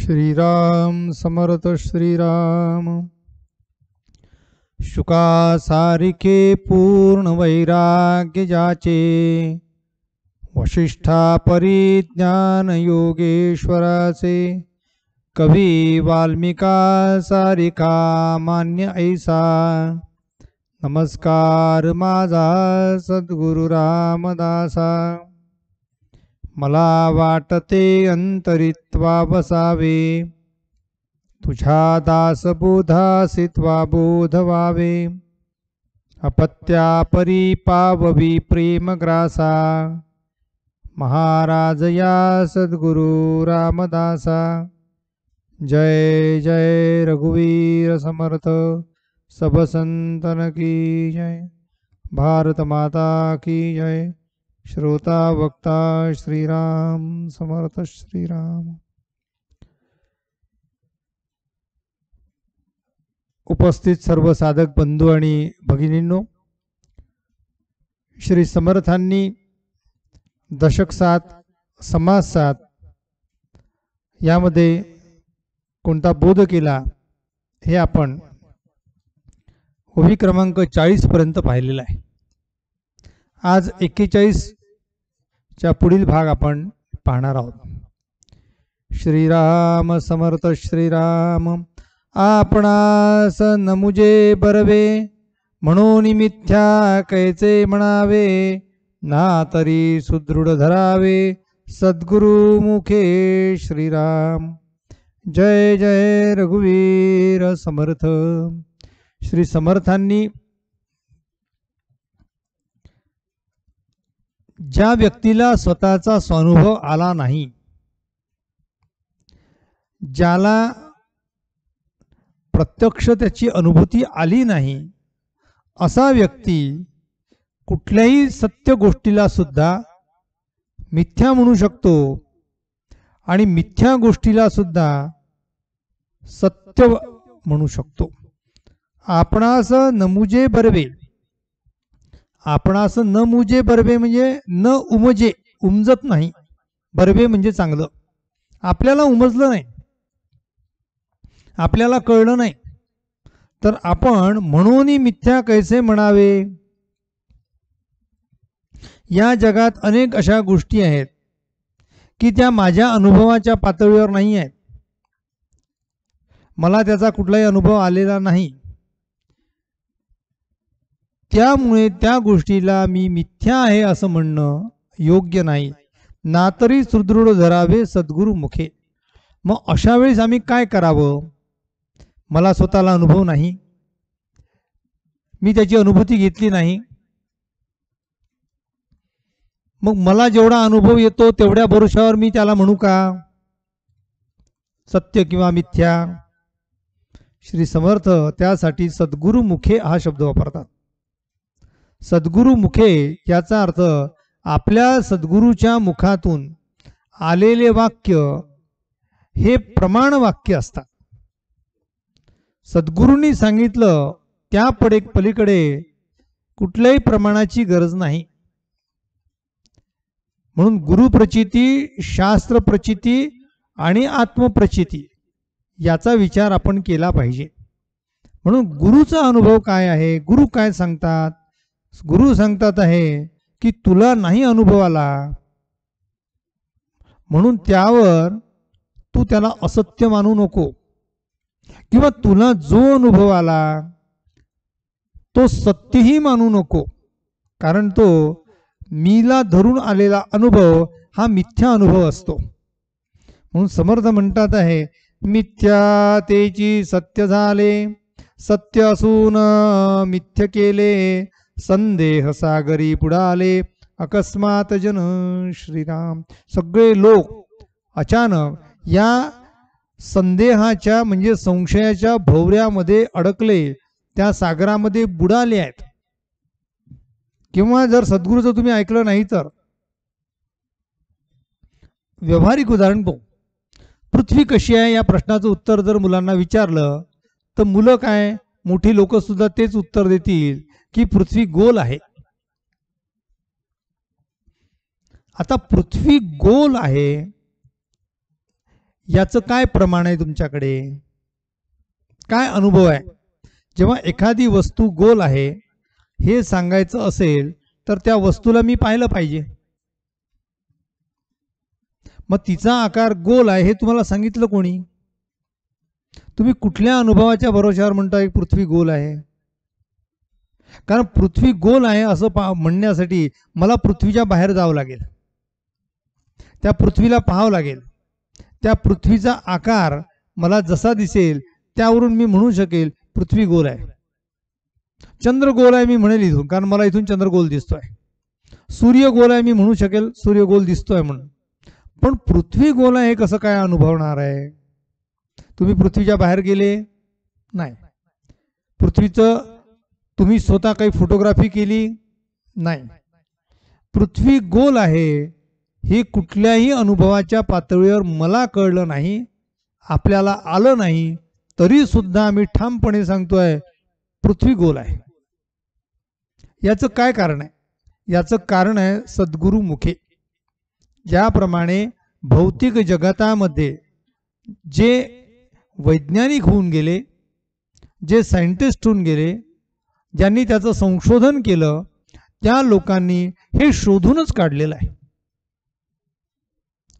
श्रीराम समर्थ श्रीराम। शुका सारिखे पूर्ण वैराग्य जाचे, वशिष्ठा परिज्ञान योगेश्वराचे। कवी वाल्मिका सारिखा मान्य ऐसा, नमस्कार माझा सद्गुरु रामदासा। मला वाटते अंतरित्वा बसावे, तुझ्या दासबोधासित्वा बोध व्हावे। अपत्या परी पाववी प्रेमग्रासा, महाराज या सद्गुरु रामदासा। जय जय रघुवीर समर्थ, सब संतन की जय। भारत माता की जय। श्रोता वक्ता श्रीराम समर्थ श्रीराम। उपस्थित सर्व साधक बंधू आणि भगिनींनो, श्री समर्थांनी दशक 7 समाज 7 यामध्ये कोणता बोध केला हे आपण ओवी क्रमांक 40 पर्यंत पाहिलेला आहे। आज 41 च्या पुढील भाग आपण पाहणार आहोत। श्रीराम समर्थ श्रीराम। आपणास नमुजे बरवे, म्हणून मिथ्या कैचे म्हणावे। ना तरी सुदृढ धरावे, सद्गुरु मुखे श्रीराम। जय जय रघुवीर समर्थ। श्री समर्थांनी ज्या व्यक्तीला स्वतःचा स्वानुभव आला नाही, ज्याला प्रत्यक्ष त्याची अनुभूती आली नाही, असा व्यक्ती कुठल्याही सत्य गोष्टीला सुद्धा मिथ्या म्हणू शकतो आणि मिथ्या गोष्टीला सुद्धा सत्य म्हणू शकतो। आपणास नमुजे बरवे, आपणास न मुजे बरवे म्हणजे न उमजे, उमजत नाही। बरवे म्हणजे चांगलं, आपल्याला उमजलं नाही, आपल्याला कळलं नाही, तर आपण म्हणून मिथ्या कैसे म्हणावे। या जगात अनेक अशा गोष्टी आहेत की त्या माझ्या अनुभवाच्या पातळीवर नाही आहेत, मला त्याचा कुठलाही अनुभव आलेला नाही, त्यामुळे त्या गोष्टीला मी मिथ्या आहे असं म्हणणं योग्य नाही। ना तरी सुदृढ धरावे सद्गुरु मुखे। मग अशा वेळेस आम्ही काय करावं? मला स्वतःला अनुभव नाही, मी त्याची अनुभूती घेतली नाही, मग मला जेवढा अनुभव येतो तेवढ्या भरोशावर मी त्याला म्हणू का सत्य किंवा मिथ्या? श्री समर्थ त्यासाठी सद्गुरु मुखे हा शब्द वापरतात। सद्गुरु मुखे याचा अर्थ आपल्या सद्गुरूच्या मुखातून आलेले वाक्य हे प्रमाण वाक्य असतात। सद्गुरूंनी सांगितलं त्या पलीकडे कुठल्याही प्रमाणाची गरज नाही। म्हणून गुरुप्रचिती, शास्त्र प्रचिती आणि आत्मप्रचिती याचा विचार आपण केला पाहिजे। म्हणून गुरुचा अनुभव काय आहे, गुरु काय सांगतात? गुरु सांगतात आहे की तुला नाही अनुभव आला म्हणून त्यावर तू त्याला असत्य मानू नको, किंवा तुला जो अनुभव आला तो सत्यही मानू नको, कारण तो मीला धरून आलेला अनुभव हा मिथ्या अनुभव असतो। म्हणून समर्थ म्हणतात आहे, मिथ्या तेची सत्य झाले, सत्य असून मिथ्य केले, संदेह सागरी बुडाले, अकस्मात जन श्रीराम। सगळे लोक अचानक या संदेहाच्या म्हणजे संशयाच्या भोवऱ्यामध्ये अडकले, त्या सागरामध्ये बुडाले आहेत। किंवा जर सद्गुरूचं तुम्ही ऐकलं नाही तर व्यवहारिक उदाहरण पाहू। पृथ्वी कशी आहे या प्रश्नाचं उत्तर जर मुलांना विचारलं तर मुलं काय, मोठी लोक सुद्धा तेच उत्तर देतील की पृथ्वी गोल आहे। आता पृथ्वी गोल आहे याचं काय प्रमाण आहे तुमच्याकडे? काय अनुभव आहे? जेव्हा एखादी वस्तू गोल आहे हे सांगायचं असेल तर त्या वस्तूला मी पाहिलं पाहिजे. मग तिचा आकार गोल आहे हे तुम्हाला सांगितलं कोणी? तुम्ही कुठल्या अनुभवाच्या भरोशावर म्हणताय पृथ्वी गोल आहे? कारण पृथ्वी गोल आहे असं म्हणण्यासाठी मला पृथ्वीच्या बाहेर जावं लागेल, त्या पृथ्वीला पाहावं लागेल. त्या पृथ्वीचा आकार मला जसा दिसेल त्यावरून मी म्हणू शकेल पृथ्वी गोल आहे. चंद्र गोल आहे मी म्हणेल इथून, कारण मला इथून चंद्र गोल दिसतोय. सूर्य गोल आहे मी म्हणू शकेल सूर्य गोल दिसतोय म्हणून. पण पृथ्वी गोल आहे हे कसं काय अनुभवणार आहे? तुम्ही पृथ्वीच्या बाहेर गेले नाही, पृथ्वीचं तुम्ही स्वतः काही फोटोग्राफी केली नाही. पृथ्वी गोल आहे हे कुठल्याही अनुभवाच्या पातळीवर मला कळलं नाही, आपल्याला आलं नाही, तरी सुद्धा आम्ही ठामपणे सांगतोय पृथ्वी गोल आहे. याचं काय कारण आहे? याचं कारण आहे सद्गुरु मुखे. ज्याप्रमाणे भौतिक जगतामध्ये जे वैज्ञानिक होऊन गेले, जे सायंटिस्ट होऊन गेले, ज्यांनी त्याचं संशोधन केलं, त्या लोकांनी हे शोधूनच काढलेलं आहे.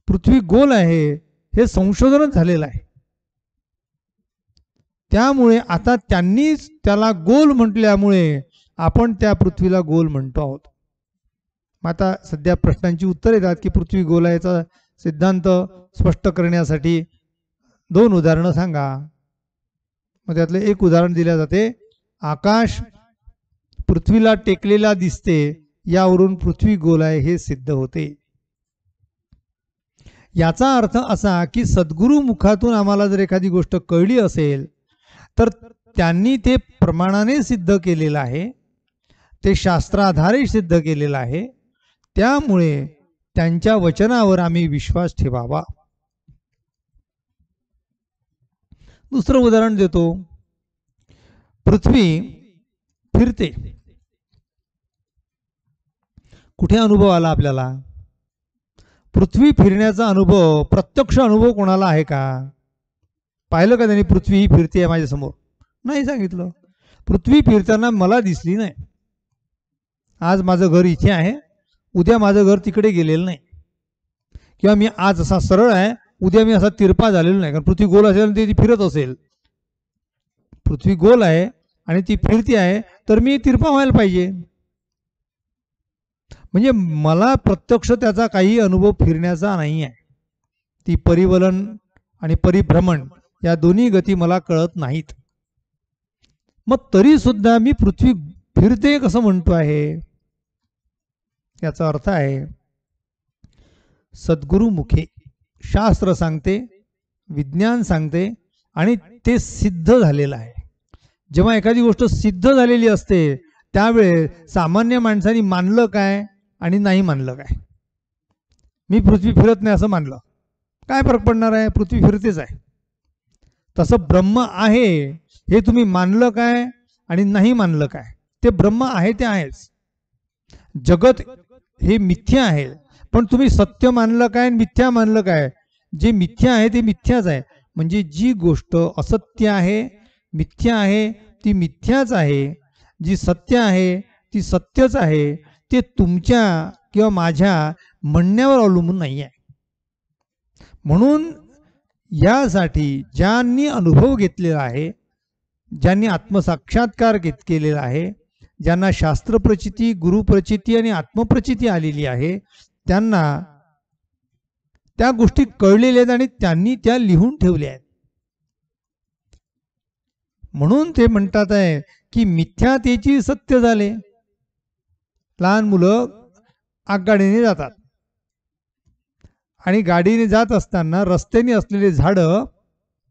पृथ्वी गोल आहे हे संशोधनच झालेलं आहे. त्यामुळे आता त्यांनीच त्याला गोल म्हटल्यामुळे आपण त्या पृथ्वीला गोल म्हणतो आहोत. आता सध्या प्रश्नांची उत्तर येतात की पृथ्वी गोल आहे याचा सिद्धांत स्पष्ट करण्यासाठी 2 उदाहरणं सांगा. मग त्यातले एक उदाहरण दिले जाते, आकाश पृथ्वीला टेकलेला दिसते, यावरून पृथ्वी गोल आहे हे सिद्ध होते. याचा अर्थ असा की सद्गुरु मुखातून आम्हाला जर एखादी गोष्ट कळली असेल तर त्यांनी ते प्रमाणाने सिद्ध केलेलं आहे, ते शास्त्राधारे सिद्ध केलेलं आहे. त्यामुळे त्यांच्या वचनावर आम्ही विश्वास ठेवावा. दुसरं उदाहरण देतो. पृथ्वी फिरते. कुठे अनुभव आला आपल्याला? पृथ्वी फिरण्याचा अनुभव, प्रत्यक्ष अनुभव कोणाला आहे का? पाहिलं का त्यांनी पृथ्वी ही फिरते माझ्यासमोर? नाही सांगितलं. पृथ्वी फिरताना मला दिसली नाही. आज माझं घर इथे आहे, उद्या माझं घर तिकडे गेलेलं नाही. किंवा मी आज असा सरळ आहे, उद्या मी असा तिरपा झालेलो नाही. कारण पृथ्वी गोल असेल ती फिरत असेल. पृथ्वी गोल आहे आणि ती फिरती आहे तर मी तिरपा व्हायला पाहिजे. म्हणजे मला प्रत्यक्ष त्याचा काही अनुभव फिरण्याचा नाही आहे. ती परिवलन आणि परिभ्रमण या दोन्ही गती मला कळत नाहीत. मग तरी सुद्धा मी पृथ्वी फिरते कसं म्हणतो आहे? याचा अर्थ आहे सद्गुरु मुखे शास्त्र सांगते, विज्ञान सांगते आणि ते सिद्ध झालेलं आहे. जेव्हा एखादी गोष्ट सिद्ध झालेली असते त्यावेळेस सामान्य माणसाने मानलं काय आणि नाही मानलं काय? मी पृथ्वी फिरत नाही असं मानलं, काय फरक पडणार आहे? पृथ्वी फिरतेच आहे. तसं ब्रह्म आहे हे तुम्ही मानलं काय आणि नाही मानलं काय? ते ब्रह्म आहे ते आहेच. जगत हे मिथ्या आहे, पण तुम्ही सत्य मानलं काय आणि मिथ्या मानलं काय? जे मिथ्या आहे ते मिथ्याच आहे. म्हणजे जी गोष्ट असत्य आहे, मिथ्या आहे, ती मिथ्याच आहे. जी सत्य आहे ती सत्यच आहे. ते तुमच्या किंवा माझ्या म्हणण्यावर अवलंबून नाही आहे. म्हणून यासाठी ज्यांनी अनुभव घेतलेला आहे, ज्यांनी आत्मसाक्षात्कार केलेला आहे, ज्यांना शास्त्रप्रचिती, गुरुप्रचिती आणि आत्मप्रचिती आलेली आहे, त्यांना त्या गोष्टी कळलेल्या आहेत आणि त्यांनी त्या लिहून ठेवल्या आहेत. म्हणून ते म्हणतात आहे की मिथ्यातेची सत्य झाले. लहान मुलं आगगाडीने जातात आणि गाडीने जात असताना रस्त्याने असलेले झाडं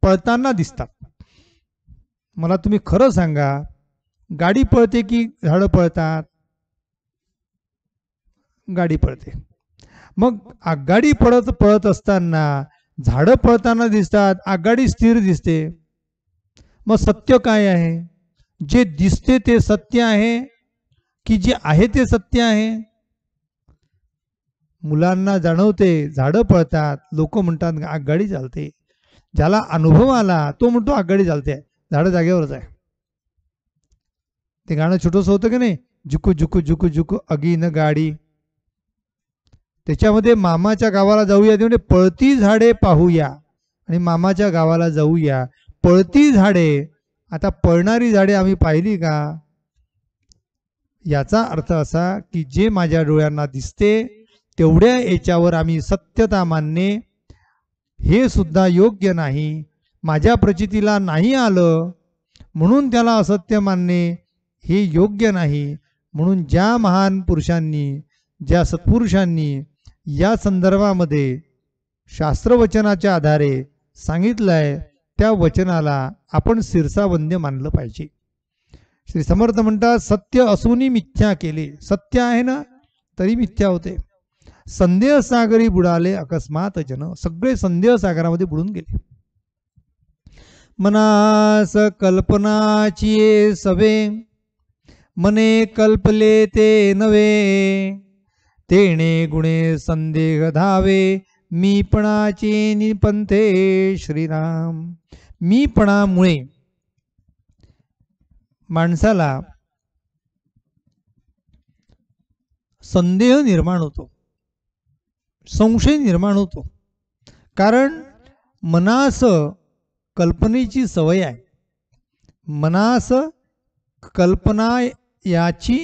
पळताना दिसतात. मला तुम्ही खरं सांगा, गाडी पळते की झाडं पळतात? गाडी पळते. मग आगगाडी पळत असताना झाडं पळताना दिसतात, आगगाडी स्थिर दिसते. मग सत्य काय आहे? जे दिसते ते सत्य आहे की जे आहे ते सत्य आहे? मुलांना जाणवते झाडं पळतात, लोक म्हणतात आगगाडी चालते. ज्याला अनुभव आला तो म्हणतो आगगाडी चालते, झाडं जागेवरच आहे. ते गाणं छोटंसं होतं की नाही, जुकू जुकू जुकू जुकू अगीन गाडी. त्याच्यामध्ये मामाच्या गावाला जाऊया ते म्हणजे पळती झाडे पाहूया, आणि मामाच्या गावाला जाऊया पळती झाडे. आता पळणारी झाडे आम्ही पाहिली का? याचा अर्थ असा की जे माझ्या डोळ्यांना दिसते तेवढ्या याच्यावर आम्ही सत्यता मानणे हे सुद्धा योग्य नाही. माझ्या प्रचितीला नाही आलं म्हणून त्याला असत्य मानणे हे योग्य नाही. म्हणून ज्या महान पुरुषांनी, ज्या सत्पुरुषांनी या संदर्भामध्ये शास्त्रवचनाच्या आधारे सांगितलंय त्या वचनाला आपण शिरसावंद्य मानलं पाहिजे. श्री समर्थ म्हणतात, सत्य असूनही मिथ्या केले. सत्य आहे ना तरी मिथ्या होते. संदेह सागरी बुडाले अकस्मात जन. सगळे संदेह सागरामध्ये बुडून गेले. मनास कल्पनाची सवे, मने कल्पले ते नवे. तेणे गुणे संदेह धावे, मीपणाचे निपंथे श्रीराम. मीपणामुळे माणसाला संदेह निर्माण होतो, संशय निर्माण होतो. कारण मनास कल्पनेची सवय आहे. मनास कल्पना याची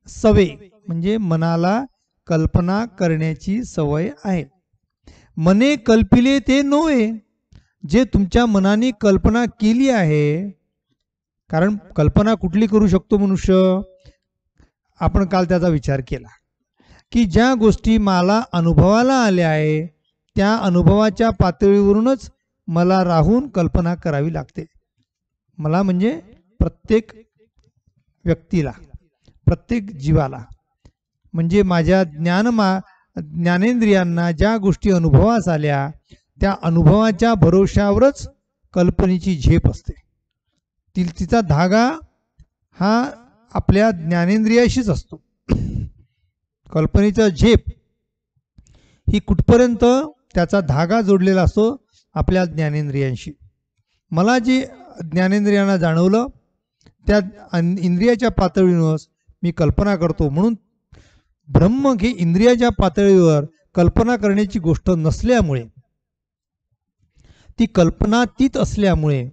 सवय म्हणजे मनाला कल्पना करण्याची सवय आहे. मने कल्पिले ते नोवे. जे तुमच्या मनाने कल्पना केली आहे, कारण कल्पना कुठली करू शकतो मनुष्य? आपण काल त्याचा विचार केला की ज्या गोष्टी मला अनुभवाला आल्या आहे त्या अनुभवाच्या पातळीवरूनच मला राहून कल्पना करावी लागते. मला म्हणजे प्रत्येक व्यक्तीला, प्रत्येक जीवाला, म्हणजे माझ्या ज्ञानेंद्रियांना ज्या गोष्टी अनुभवास आल्या त्या अनुभवाच्या भरोशावरच कल्पनेची झेप असते. तिचा धागा हा आपल्या ज्ञानेंद्रियाशीच असतो. कल्पनेचा झेप ही कुठपर्यंत त्याचा धागा जोडलेला असतो आपल्या ज्ञानेंद्रियांशी. मला जे ज्ञानेंद्रियांना जाणवलं त्या इंद्रियाच्या पातळीवर मी कल्पना करतो. म्हणून ब्रह्म हे इंद्रियाच्या पातळीवर कल्पना करण्याची गोष्ट नसल्यामुळे, ती कल्पनातीत असल्यामुळे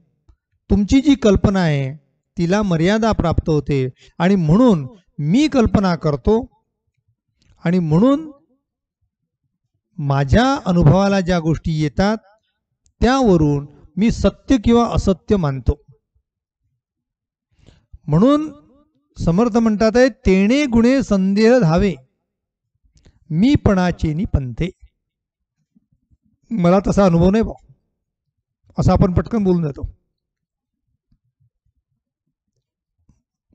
तुमची जी कल्पना आहे तिला मर्यादा प्राप्त होते. आणि म्हणून मी कल्पना करतो आणि म्हणून माझ्या अनुभवाला ज्या गोष्टी येतात त्यावरून मी सत्य किंवा असत्य मानतो. म्हणून समर्थ म्हणतात आहे, तेणे गुणे संदेह धावे, मीपणाचे निपंथे. मला तसा अनुभव नाही भाऊ, असं आपण पटकन बोलून जातो.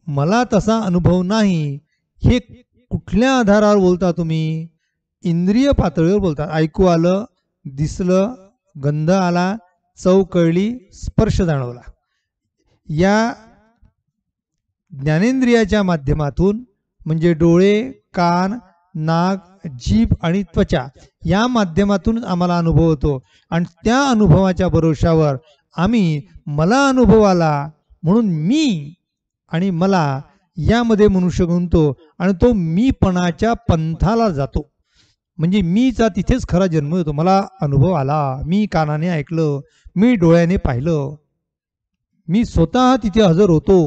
मला तसा अनुभव नाही हे कुठल्या आधारावर बोलता तुम्ही? इंद्रिय पातळीवर बोलता. ऐकू आलं, दिसलं, गंध आला, चव कळली, स्पर्श जाणवला. या ज्ञानेंद्रियाच्या माध्यमातून म्हणजे डोळे, कान, नाक, जीभ आणि त्वचा या माध्यमातून आम्हाला अनुभव होतो. आणि त्या अनुभवाच्या भरोशावर आम्ही मला अनुभव आला म्हणून मी आणि मला यामध्ये मनुष्य गुंततो आणि तो मीपणाच्या पंथाला जातो. म्हणजे मीचा तिथेच खरा जन्म होतो. मला अनुभव आला, मी कानाने ऐकलं, मी डोळ्याने पाहिलं, मी स्वतः तिथे हजर होतो.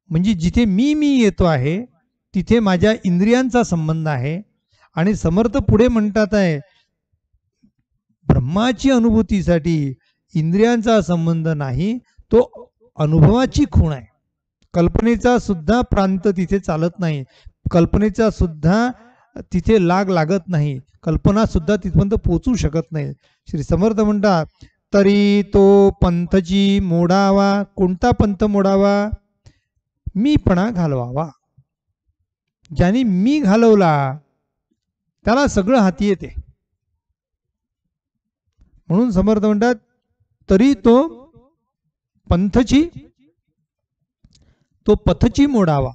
म्हणजे जिथे मी येतो आहे तिथे माझ्या इंद्रियांचा संबंध आहे. आणि समर्थ पुढे म्हणतात आहे, ब्रह्माची अनुभूतीसाठी इंद्रियांचा संबंध नाही, तो अनुभवाची खूण आहे. कल्पनेचा सुद्धा प्रांत तिथे चालत नाही, कल्पनेचा सुद्धा तिथे लागत नाही, कल्पना सुद्धा तिथपर्यंत पोचू शकत नाही. श्री समर्थ म्हणतात, तरी तो पंथची मोडावा. कोणता पंथ मोडावा? मीपणा घालवावा. ज्याने मी घालवला त्याला सगळं हाती येते. म्हणून समर्थ म्हणतात, तरी तो पथची मोडावा.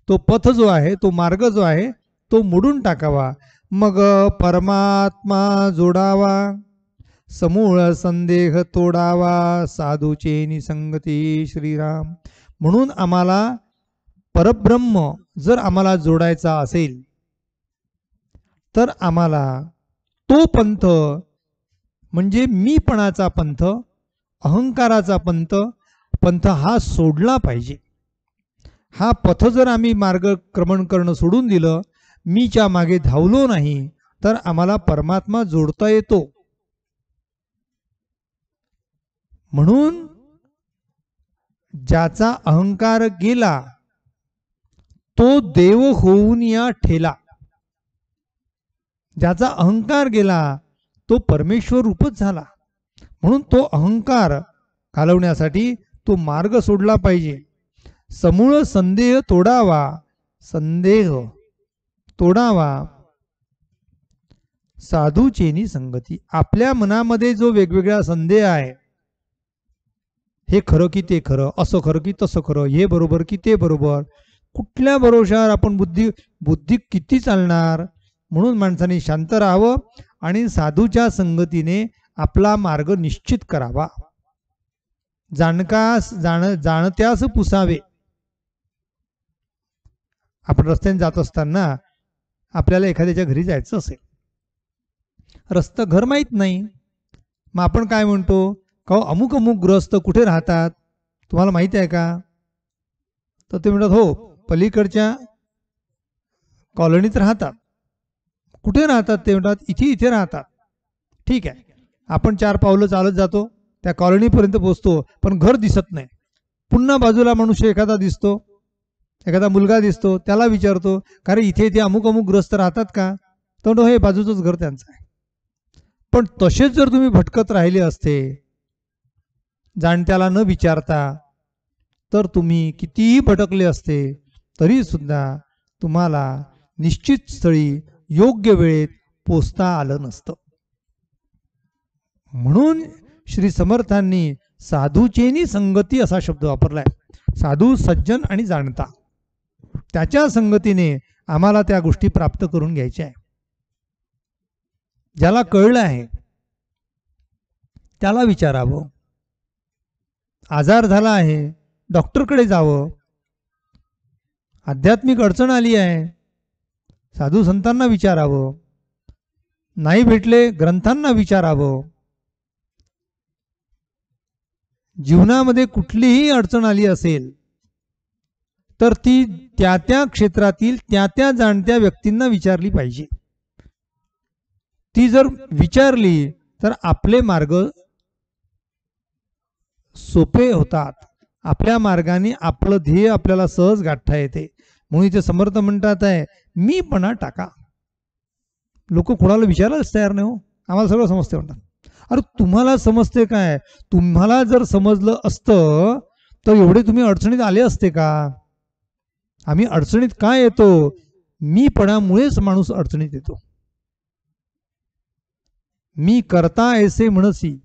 तो पथ जो आहे, तो मार्ग जो आहे तो मोडून टाकावा. मग परमात्मा जोडावा. समूळ संदेह तोडावा साधूचे निसंगती श्रीराम. म्हणून आम्हाला परब्रह्म जर आम्हाला जोडायचा असेल तर आम्हाला तो पंथ म्हणजे मीपणाचा पंथ, अहंकाराचा पंथ हा सोडला पाहिजे. हा पथ जर आम्ही मार्गक्रमण करणं सोडून दिलं, मीच्या मागे धावलो नाही, तर आम्हाला परमात्मा जोडता येतो. म्हणून ज्याचा अहंकार गेला तो देव होऊन या ठेला. ज्याचा अहंकार गेला तो परमेश्वर रूपच झाला. म्हणून तो अहंकार घालवण्यासाठी तो मार्ग सोडला पाहिजे. समूळ संदेह तोडावा, संदेह तोडावा साधूचेनी संगती. आपल्या मनामध्ये जो वेगवेगळा संदेह आहे, हे खरं की ते खरं, असं खरं की तसं खरं, हे बरोबर की ते बरोबर, कुठल्या भरोशावर आपण बुद्धी किती चालणार. म्हणून माणसाने शांत राहावं आणि साधूच्या संगतीने आपला मार्ग निश्चित करावा. जाणत्यास पुसावे. आपण रस्त्याने जात असताना आपल्याला एखाद्याच्या घरी जायचं असेल, रस्ता घर माहीत नाही, मग आपण काय म्हणतो, का अमुक अमुक गृहस्थ कुठे राहतात तुम्हाला माहिती आहे का? तर ते म्हणतात हो पलीकडच्या कॉलनीत राहतात. कुठे राहतात? ते म्हणतात इथे राहतात. ठीक आहे, आपण 4 पावलं चालत जातो, त्या कॉलनीपर्यंत पोहोचतो, पण घर दिसत नाही. पुन्हा बाजूला मनुष्य एखादा दिसतो, एखादा मुलगा दिसतो, त्याला विचारतो का रे इथे अमुक अमुक ग्रस्त राहतात का? तर हे बाजूचंच घर त्यांचं आहे. पण तसेच जर तुम्ही भटकत राहिले असते जाणत्याला न विचारता, तर तुम्ही कितीही भटकले असते तरी सुद्धा तुम्हाला निश्चित स्थळी योग्य वेळेत पोचता आलं नसतं. म्हणून श्री समर्थांनी साधूचेनी संगती असा शब्द वापरलाय. साधू, सज्जन आणि जाणता, त्याच्या संगतीने आम्हाला त्या गोष्टी प्राप्त करून घ्यायच्या आहे. ज्याला कळलं आहे त्याला विचारावं. आजार झाला आहे डॉक्टरकडे जावं. आध्यात्मिक अडचण आली आहे साधू संतांना विचारावं. नाही भेटले ग्रंथांना विचारावं. जीवनामध्ये कुठलीही अडचण आली असेल तर ती त्या त्या क्षेत्रातील त्या त्या जाणत्या व्यक्तींना विचारली पाहिजे. ती जर विचारली तर आपले मार्ग सोपे होतात. आपल्या मार्गाने आपलं ध्येय आपल्याला सहज गाठता येते. म्हणून इथे समर्थ म्हणतात आहे मीपणा टाका. लोक कोणाला विचारायलाच तयार नाही. हो आम्हाला सगळं समजते म्हणतात. अरे तुम्हाला समजते काय? तुम्हाला जर समजलं असतं तर एवढे तुम्ही अडचणीत आले असते का? आम्ही अडचणीत काय येतो? मीपणामुळेच माणूस अडचणीत येतो. मी करता ऐसे म्हणसी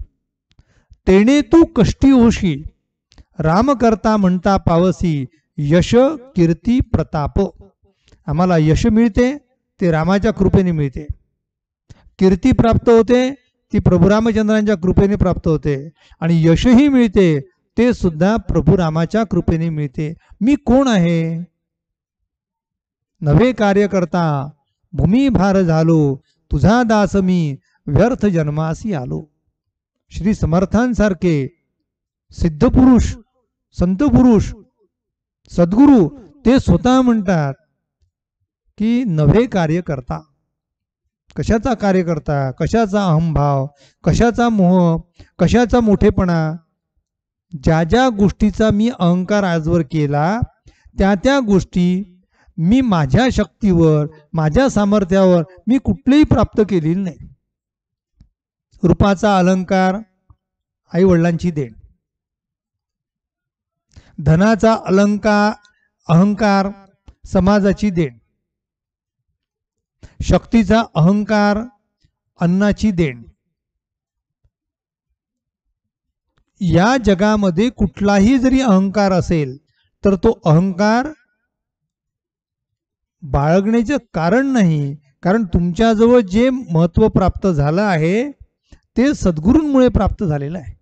तेणे तू कष्टी होशी. राम करता म्हणता पावसी यश कीर्ती प्रताप. आम्हाला यश मिळते ते रामाच्या कृपेने मिळते. कीर्ती प्राप्त होते ती प्रभू रामचंद्रांच्या कृपेने प्राप्त होते. आणि यशही मिळते ते सुद्धा प्रभू रामाच्या कृपेने मिळते. मी कोण आहे? नवे कार्य करता भूमी भार झालो. तुझा दास मी व्यर्थ जन्मासी आलो. श्री समर्थांसारखे सिद्ध पुरुष, संत पुरुष, सद्गुरू ते स्वतः म्हणतात की नवे कार्य करता. कशाचा कार्य करता? कशाचा अहंभाव, कशाचा मोह, कशाचा मोठेपणा? ज्या ज्या गोष्टीचा मी अहंकार आजवर केला त्या त्या गोष्टी मी माझ्या शक्तीवर, माझ्या सामर्थ्यावर मी कुठलेही प्राप्त केलेली नाही. रूपाचा अलंकार आई वडिलांची देण, धनाचा अहंकार समाजाची देण, शक्तीचा अहंकार अन्नाची देण. या जगामध्ये कुठलाही जरी अहंकार असेल तर तो अहंकार बाळगण्याचे कारण नाही. कारण तुमच्याजवळ जे महत्त्व प्राप्त झालं आहे ते सद्गुरूंमुळे प्राप्त झालेलं आहे.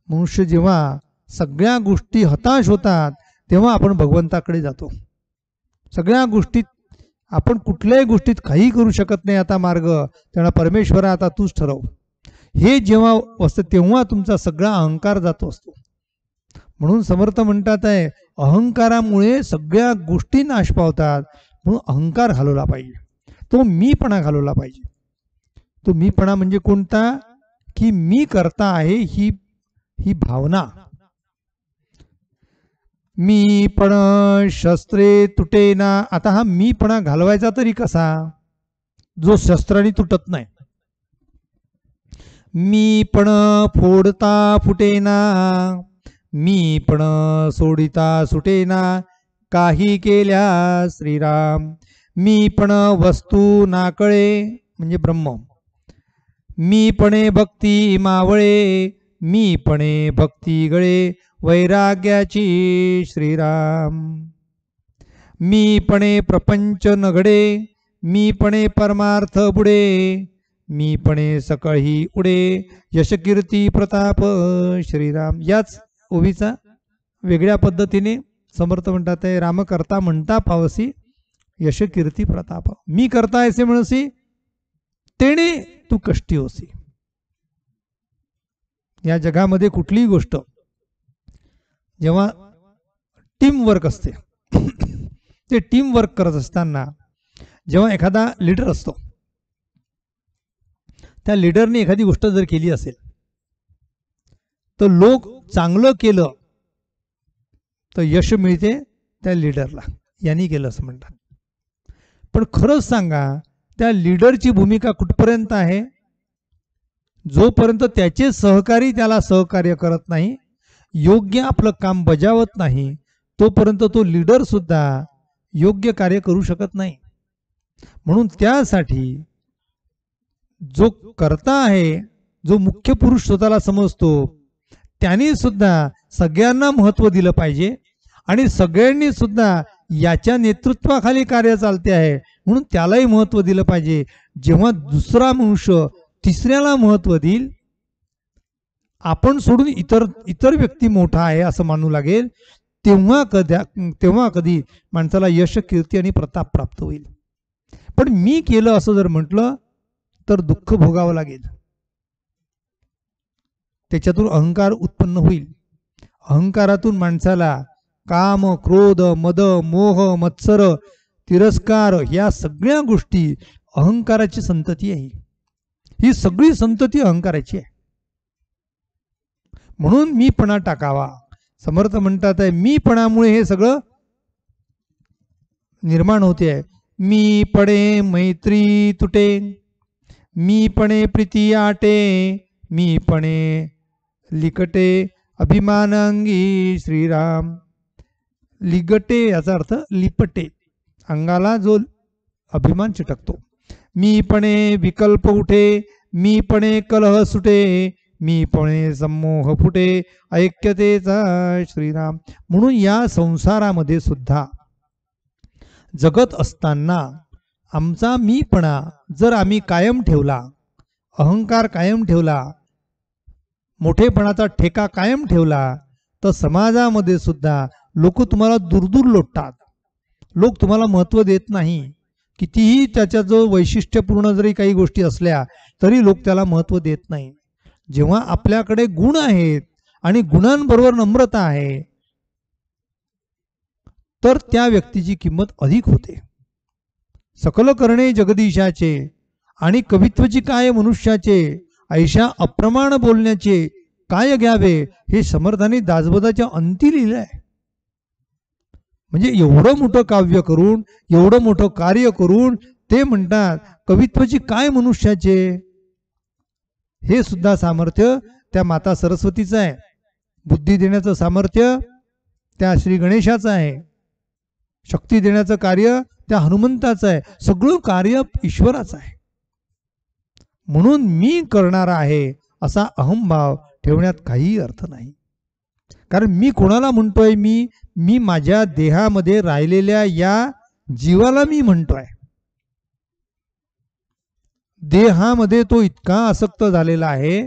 मनुष्य जेव्हा सगळ्या गोष्टी हताश होतात तेव्हा आपण भगवंताकडे जातो. सगळ्या गोष्टीत आपण कुठल्याही गोष्टीत काही करू शकत नाही आता मार्ग, तेव्हा परमेश्वरा आता तूच ठरव, हे जेव्हा असतं तेव्हा तुमचा सगळा अहंकार जातो असतो. म्हणून समर्थ म्हणतात आहे, अहंकारामुळे सगळ्या गोष्टी नाश पावतात. म्हणून अहंकार घालवला पाहिजे, तो मीपणा घालवला पाहिजे. तो मीपणा म्हणजे कोणता? की मी करता आहे ही भावना. मीपण शस्त्रे तुटेना. आता हा मीपणा घालवायचा तरी कसा, जो शस्त्राने तुटत नाही. मीपण फोडता फुटेना, मीपण सोडिता सुटेना, काही केल्या श्रीराम. मीपण वस्तू नाकळे म्हणजे ब्रह्म. मीपणे भक्ती मावळे, मीपणे भक्ती गळे, वैराग्याची श्रीराम. मीपणे प्रपंच नघडे, मीपणे परमार्थ बुडे, मीपणे सकळही उडे, यशकीर्ती प्रताप श्रीराम. याच ओवीचा वेगळ्या पद्धतीने समर्थ म्हणतात आहे, राम करता म्हणता पावसी, यशकीर्ती प्रताप. मी करता ऐसे म्हणसी, तेणे तू कष्टी होसी. या जगामध्ये कुठलीही गोष्ट जेव्हा टीम वर्क असते, ते टीम वर्क करत असताना जेव्हा एखादा लीडर असतो, त्या लीडरने एखादी गोष्ट जर केली असेल तर लोक चांगलं केलं तर यश मिळते त्या लीडरला, यांनी केलं असं म्हणतात. पण खरंच सांगा, त्या लीडरची भूमिका कुठपर्यंत आहे? जोपर्यंत त्याचे सहकारी त्याला सहकार्य करत नाही, योग्य आपलं काम बजावत नाही, तोपर्यंत तो लीडर सुद्धा योग्य कार्य करू शकत नाही. म्हणून त्यासाठी जो कर्ता आहे, जो मुख्य पुरुष स्वतःला समजतो, त्याने सुद्धा सगळ्यांना महत्त्व दिलं पाहिजे आणि सगळ्यांनी सुद्धा याच्या नेतृत्वाखाली कार्य चालते आहे म्हणून त्यालाही महत्त्व दिलं पाहिजे. जेव्हा दुसरा मनुष्य तिसऱ्याला महत्त्व देईल, आपण सोडून इतर व्यक्ती मोठा आहे असं मानू लागेल, तेव्हा कधी माणसाला यश, कीर्ती आणि प्रताप प्राप्त होईल. पण मी केलं असं जर म्हटलं तर दुःख भोगावं लागेल. त्याच्यातून अहंकार उत्पन्न होईल. अहंकारातून माणसाला काम, क्रोध, मद, मोह, मत्सर, तिरस्कार या सगळ्या गोष्टी अहंकाराची संतती आहे. ही सगळी संतती अहंकाराची आहे. म्हणून मीपणा टाकावा. समर्थ म्हणतात आहे, मीपणामुळे हे सगळं निर्माण होते आहे. मीपणे मैत्री तुटे, मीपणे प्रीती आटे, मीपणे लिकटे अभिमानांगी श्रीराम. लिगटे याचा अर्थ लिपटे, अंगाला जो अभिमान चिटकतो. मीपणे विकल्प उठे, मीपणे कलह सुटे, मीपणे सम्मोह फुटे, ऐक्यतेचा श्रीराम. म्हणून या संसारामध्ये सुद्धा जगत असताना आमचा मीपणा जर आम्ही कायम ठेवला, अहंकार कायम ठेवला, मोठेपणाचा ठेका कायम ठेवला, तर समाजामध्ये सुद्धा लोक तुम्हाला दूरदूर लोटतात. लोक तुम्हाला महत्त्व देत नाही. कितीही त्याच्या जो वैशिष्ट्यपूर्ण जरी काही गोष्टी असल्या तरी लोक त्याला महत्त्व देत नाही. जेव्हा आपल्याकडे गुण आहेत आणि गुणांबरोबर नम्रता आहे तर त्या व्यक्तीची किंमत अधिक होते. सकल करणे जगदीशाचे आणि कवित्वची काय मनुष्याचे, ऐशा अप्रमाण बोलण्याचे काय घ्यावे, हे समर्थाने दासबोधाच्या अंती लिहिलं आहे. म्हणजे एवढं मोठं काव्य करून, एवढं मोठं कार्य करून ते म्हणतात कवित्वची काय मनुष्याचे. हे सुद्धा सामर्थ्य त्या माता सरस्वतीचं आहे. बुद्धी देण्याचं सामर्थ्य त्या श्री गणेशाचं आहे. शक्ती देण्याचं कार्य त्या हनुमंताचं आहे. सगळं कार्य ईश्वराचं आहे. म्हणून मी करणारा आहे असा अहंभाव ठेवण्यात काही अर्थ नाही. कारण मी कोणाला म्हणतोय? मी माझ्या देहामध्ये राहिलेल्या या जीवाला मी म्हणतोय. देहामध्ये तो इतका आसक्त झालेला आहे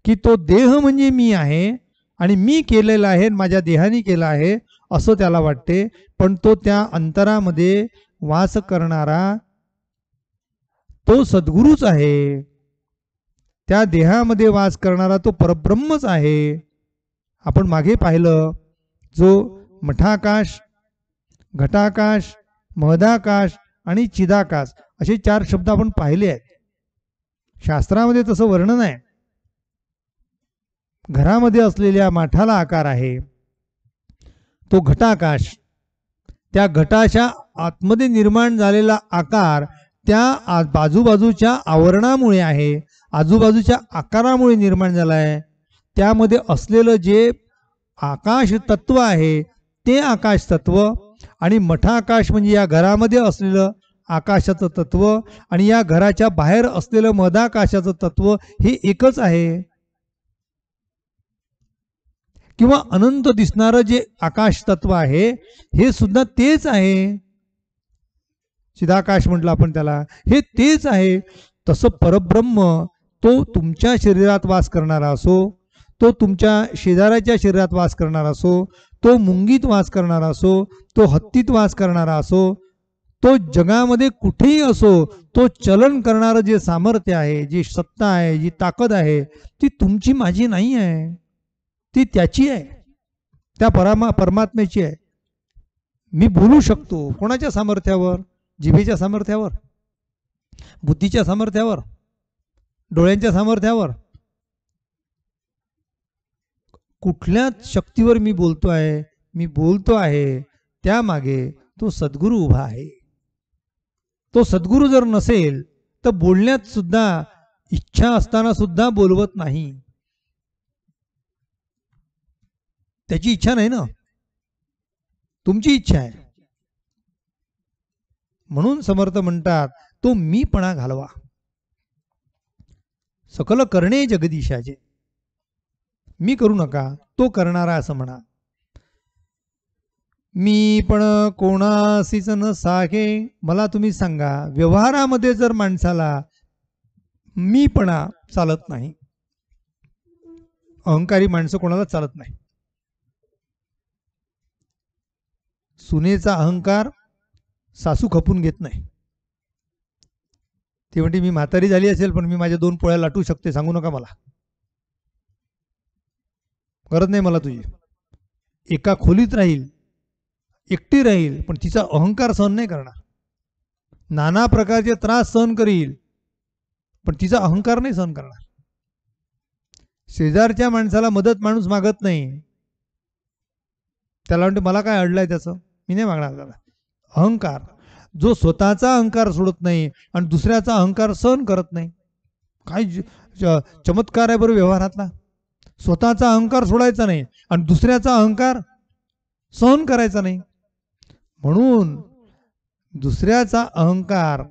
की तो देह म्हणजे मी आहे आणि मी केलेला आहे, माझ्या देहाने केला आहे असं त्याला वाटते. पण तो त्या अंतरामध्ये वास करणारा तो सद्गुरूच आहे. त्या देहामध्ये वास करणारा तो परब्रह्मच आहे. आपण मागे पाहिलं, जो मठाकाश, घटाकाश, महदाकाश आणि चिदाकाश असे 4 शब्द आपण पाहिले आहेत. शास्त्रामध्ये तसं वर्णन आहे. घरामध्ये असलेल्या माठाला आकार आहे तो घटाकाश. त्या घटाच्या आतमध्ये निर्माण झालेला आकार त्या बाजूबाजूच्या आवरणामुळे आहे, आजूबाजूच्या आकारामुळे निर्माण झाला आहे. त्यामध्ये असलेलं जे आकाश तत्व आहे ते आकाश तत्व आणि मठाकाश म्हणजे या घरामध्ये असलेलं आकाशाचं तत्व आणि या घराच्या बाहेर असलेलं मधाकाशाचं तत्व हे एकच आहे. किंवा अनंत दिसणारं जे आकाश तत्व आहे हे सुद्धा तेच आहे. चिदाकाश म्हटलं आपण त्याला, हे तेच आहे. तसं परब्रह्म तो तुमच्या शरीरात वास करणारा असो, तो तुमच्या शेजाऱ्याच्या शरीरात वास करणारा असो, तो मुंगीत वास करणारा असो, तो हत्तीत वास करणारा असो, तो जगामध्ये कुठेही असो, तो चलन करणारं जे सामर्थ्य आहे, जी सत्ता आहे, जी ताकद आहे ती तुमची माझी नाही आहे, ती त्याची आहे, त्या परमात्म्याची आहे. मी बोलू शकतो कोणाच्या सामर्थ्यावर? जिभेच्या सामर्थ्यावर, बुद्धीच्या सामर्थ्यावर, डोळ्यांच्या सामर्थ्यावर? कुठल्या शक्तीवर मी बोलतो आहे? मी बोलतो आहे त्यामागे तो सद्गुरू उभा आहे. तो सद्गुरू जर नसेल तर बोलण्यात सुद्धा इच्छा असताना सुद्धा बोलवत नाही. त्याची इच्छा नाही ना, तुमची इच्छा आहे. म्हणून समर्थ म्हणतात तो मीपणा घालवा. सकल करणे जगदीशाचे, मी करू नका, तो करणारा असं म्हणा. मी पण कोणासीच न सागे. मला तुम्ही सांगा, व्यवहारामध्ये जर माणसाला मीपणा चालत नाही, अहंकारी माणसं कोणाला चालत नाही. सुनेचा अहंकार सासू खपून घेत नाही. ती म्हणते मी म्हातारी झाली असेल पण मी माझ्या 2 पोळ्या लाटू शकते, सांगू नका मला, गरज नाही मला तुझी. एका खोलीत राहील, एकटी राहील, पण तिचा अहंकार सहन नाही करणार. नाना प्रकारचे त्रास सहन करील पण तिचा अहंकार नाही सहन करणार. शेजारच्या माणसाला मदत माणूस मागत नाही, त्याला म्हणते मला काय अडलंय त्याचं, मी नाही मागणार त्याला. अहंकार, जो स्वतःचा अहंकार सोडत नाही आणि दुसऱ्याचा अहंकार सहन करत नाही. काय चमत्कार आहे बरं व्यवहारातला. स्वतःचा अहंकार सोडायचा नाही आणि दुसऱ्याचा अहंकार सहन करायचा नाही. म्हणून दुसऱ्याचा अहंकार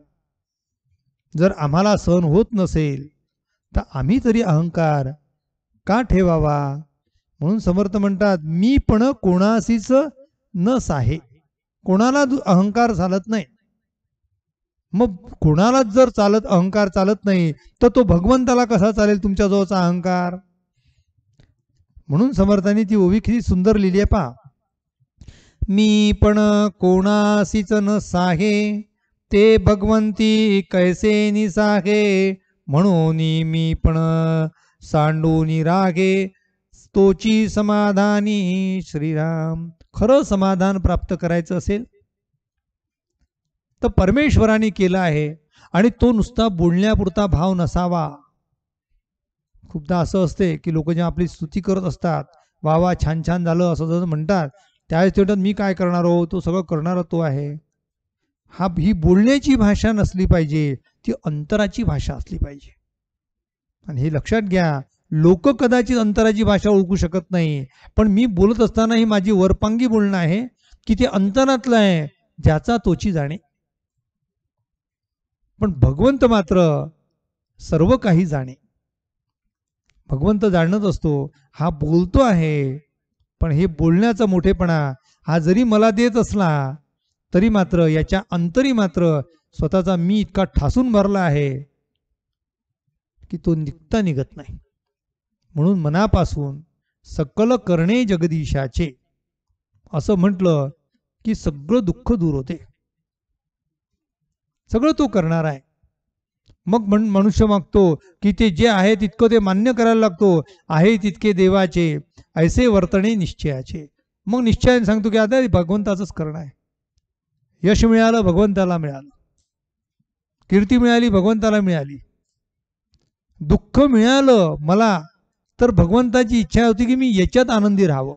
जर आम्हाला सहन होत नसेल तर आम्ही तरी अहंकार का ठेवावा. म्हणून समर्थ म्हणतात मी पण कोणासीच न साहे. कोणाला अहंकार चालत नाही. मग कोणालाच जर अहंकार चालत नाही तर तो भगवंताला कसा चालेल तुमच्या जवळचा अहंकार. म्हणून समर्थांनी ती ओवी किती सुंदर लिहिली आहे पहा. मी पण कोणासीच न साहे, ते भगवंती कैसे निसाहे. म्हणून मी पण सांडूनी रागे, तोची समाधानी श्रीराम. खरं समाधान प्राप्त करायचं असेल तर परमेश्वराने केलं आहे आणि तो नुसता बोलण्यापुरता भाव नसावा. खूपदा असं असते की लोक जेव्हा आपली स्तुती करत असतात, वा वा छान छान झालं असं जसं म्हणतात, त्यावेळेस तेवढ्यात मी काय करणार हो, तो सगळं करणारा तो आहे. ही बोलण्याची भाषा नसली पाहिजे, ती अंतराची भाषा असली पाहिजे. आणि हे लक्षात घ्या, लोक कदाचित अंतराची भाषा ओळखू शकत नाही, पण मी बोलत असताना ही माझी वरपांगी बोलणं आहे की ते अंतरातलं आहे, ज्याचा तोची जाणे. पण भगवंत मात्र सर्व काही जाणे. भगवंत जाणत असतो. हा बोलतो आहे पण हे बोलण्याचा मोठेपणा हा जरी मला देत असला तरी मात्र याच्या अंतरी मात्र स्वतःचा मी इतका ठासून भरला आहे की तो निघता निघत नाही. म्हणून मनापासून सकल करणे जगदीशाचे असं म्हटलं की सगळं दुःख दूर होते. सगळं तो करणार आहे. मग मनुष्य मागतो की ते जे आहे तितकं ते मान्य करायला लागतो. आहे तितके देवाचे ऐसे वर्तणे निश्चयाचे. मग निश्चयाने सांगतो की आता भगवंताचंच करणं आहे. यश मिळालं भगवंताला मिळालं, कीर्ती मिळाली भगवंताला मिळाली, दुःख मिळालं मला तर भगवंताची इच्छा होती की मी याच्यात आनंदी राहावं.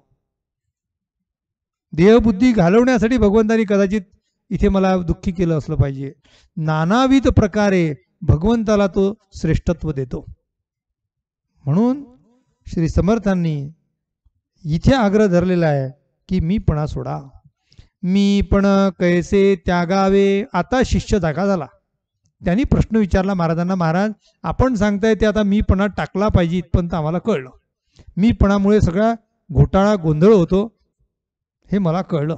देहबुद्धी घालवण्यासाठी भगवंतानी कदाचित इथे मला दुःखी केलं असलं पाहिजे. नानाविध प्रकारे भगवंताला तो श्रेष्ठत्व देतो. म्हणून श्री समर्थांनी इथे आग्रह धरलेला आहे की मीपणा सोडा. मीपण कैसे त्यागावे. आता शिष्य जागा झाला. त्यांनी प्रश्न विचारला महाराजांना, महाराज आपण सांगताय ते आता मीपणा टाकला पाहिजे इथपर्यंत आम्हाला कळलं. मीपणामुळे सगळा घोटाळा गोंधळ होतो हे मला कळलं.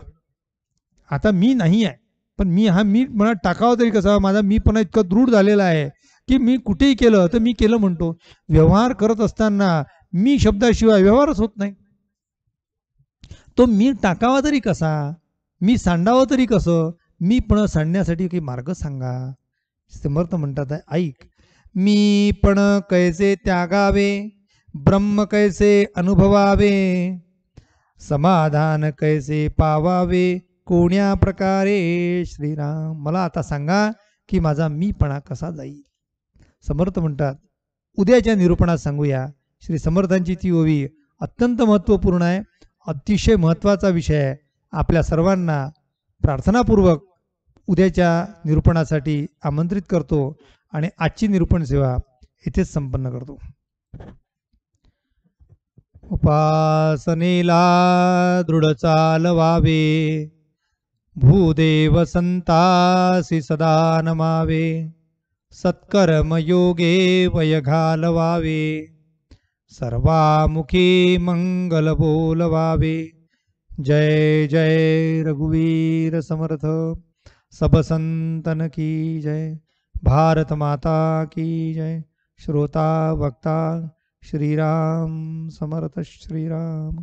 आता मी नाही आहे, पण मीपणा टाकावा तरी कसा. माझा मीपणा इतका दृढ झालेला आहे की मी कुठेही केलं तर मी केलं म्हणतो. व्यवहार करत असताना मी शब्दाशिवाय व्यवहारच होत नाही. तो मी टाकावा तरी कसा, मी सांडावं तरी कसं. मीपणा सांडण्यासाठी काही मार्ग सांगा. समर्थ म्हणतात ऐक. मी पण कैसे त्यागावे, ब्रह्म कैसे अनुभवावे, समाधान कैसे पावावे, कोण्या प्रकारे श्रीराम. मला आता सांगा की माझा मीपणा कसा जाईल. समर्थ म्हणतात उद्याच्या निरूपणात सांगूया. श्री समर्थांची ती ओवी अत्यंत महत्त्वपूर्ण आहे, अतिशय महत्त्वाचा विषय आहे. आपल्या सर्वांना प्रार्थनापूर्वक उद्याच्या निरूपणासाठी आमंत्रित करतो आणि आजची निरूपण सेवा इथेच संपन्न करतो. उपासनेला दृढ चालवावे, भूदेव संतासी सदा नमावे, सत्कर्म योगे वय घालवावे, सर्वामुखी मंगल बोलवावे. जय जय रघुवीर समर्थ. सब संतन की जय. भारत माता की जय. श्रोता भक्ता श्रीराम समर्थ श्रीराम.